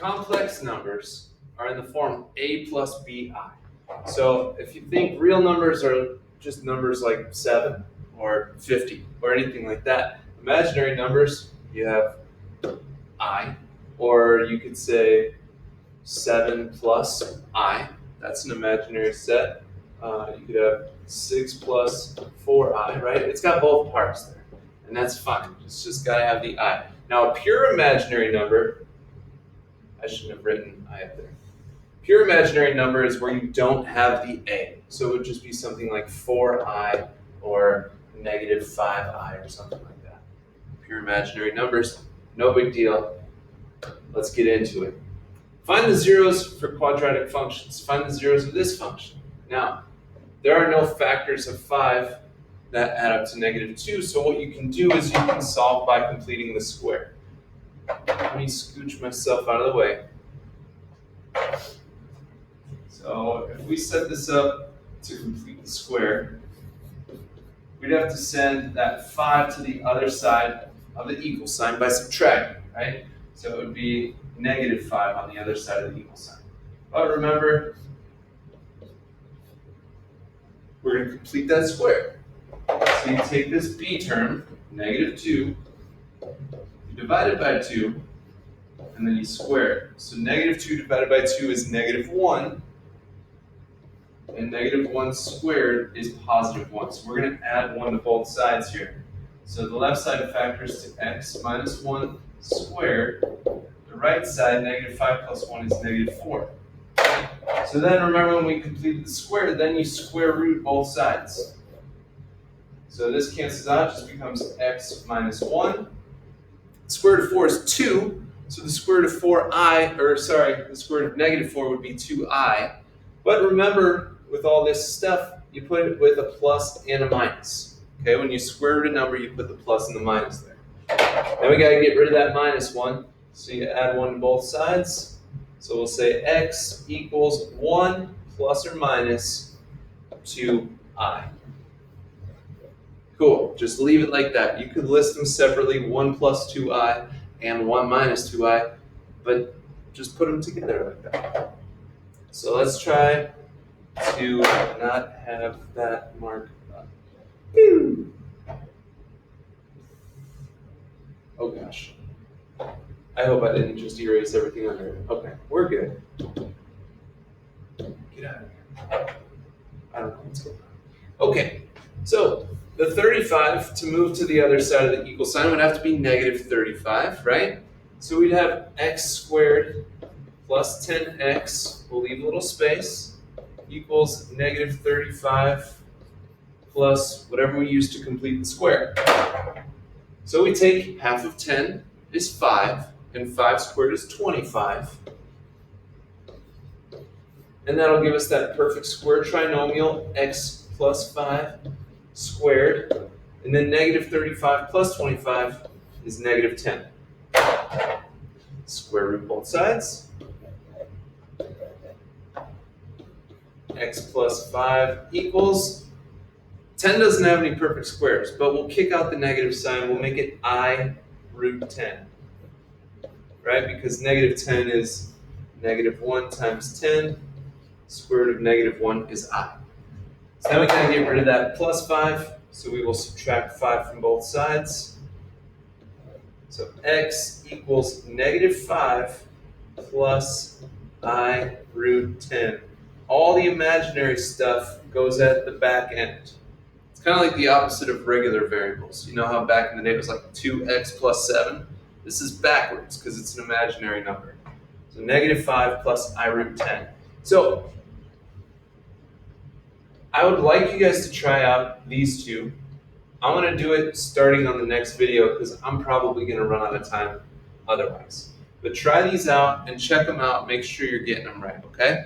complex numbers are in the form a plus bi. So if you think real numbers are just numbers like 7 or 50 or anything like that, imaginary numbers, you have I, or you could say 7 plus I. That's an imaginary set. You could have 6 plus 4i, right? It's got both parts there, and that's fine. It's just got to have the I. Now, a pure imaginary number, I shouldn't have written I up there. Pure imaginary number is where you don't have the a. So it would just be something like 4i or negative 5i or something like that. Pure imaginary numbers, no big deal. Let's get into it. Find the zeros for quadratic functions. Find the zeros of this function. Now, there are no factors of 5 that add up to negative 2, so what you can do is you can solve by completing the square. Let me scooch myself out of the way. So if we set this up to complete the square, we'd have to send that 5 to the other side of the equal sign by subtracting, right? So it would be negative 5 on the other side of the equal sign. But remember, we're going to complete that square. So you take this b term, negative 2, you divide it by 2, and then you square it. So negative 2 divided by 2 is negative 1, and negative 1 squared is positive 1. So we're going to add 1 to both sides here. So the left side factors to x minus 1 squared. The right side, negative 5 plus 1 is negative 4. So then remember when we completed the square, then you square root both sides. So this cancels out, just becomes x minus 1. The square root of 4 is 2. So the square root of the square root of negative 4 would be 2i. But remember, with all this stuff, you put it with a plus and a minus. Okay, when you square root a number, you put the plus and the minus there. Then we got to get rid of that minus 1. So you add 1 to both sides. So we'll say x equals 1 plus or minus 2i. Cool, just leave it like that. You could list them separately, 1 plus 2i and 1 minus 2i, but just put them together like that. So let's try to not have that mark up. Oh gosh. I hope I didn't just erase everything under it. Okay, we're good. Get out of here. I don't know what's going on. Okay, so the 35 to move to the other side of the equal sign would have to be negative 35, right? So we'd have x squared plus 10x, we'll leave a little space, equals negative 35 plus whatever we use to complete the square. So we take half of 10 is 5, and 5 squared is 25. And that'll give us that perfect square trinomial, x plus 5 squared. And then negative 35 plus 25 is negative 10. Square root both sides. X plus 5 equals, 10 doesn't have any perfect squares, but we'll kick out the negative sign. We'll make it I root 10. Right? Because negative 10 is negative 1 times 10. Square root of negative 1 is I. So now we got to get rid of that plus 5. So we will subtract 5 from both sides. So x equals negative 5 plus I root 10. All the imaginary stuff goes at the back end. It's kind of like the opposite of regular variables. You know how back in the day it was like 2x plus 7? This is backwards because it's an imaginary number. So negative 5 plus I root 10. So I would like you guys to try out these two. I'm going to do it starting on the next video because I'm probably going to run out of time otherwise. But try these out and check them out. Make sure you're getting them right, okay?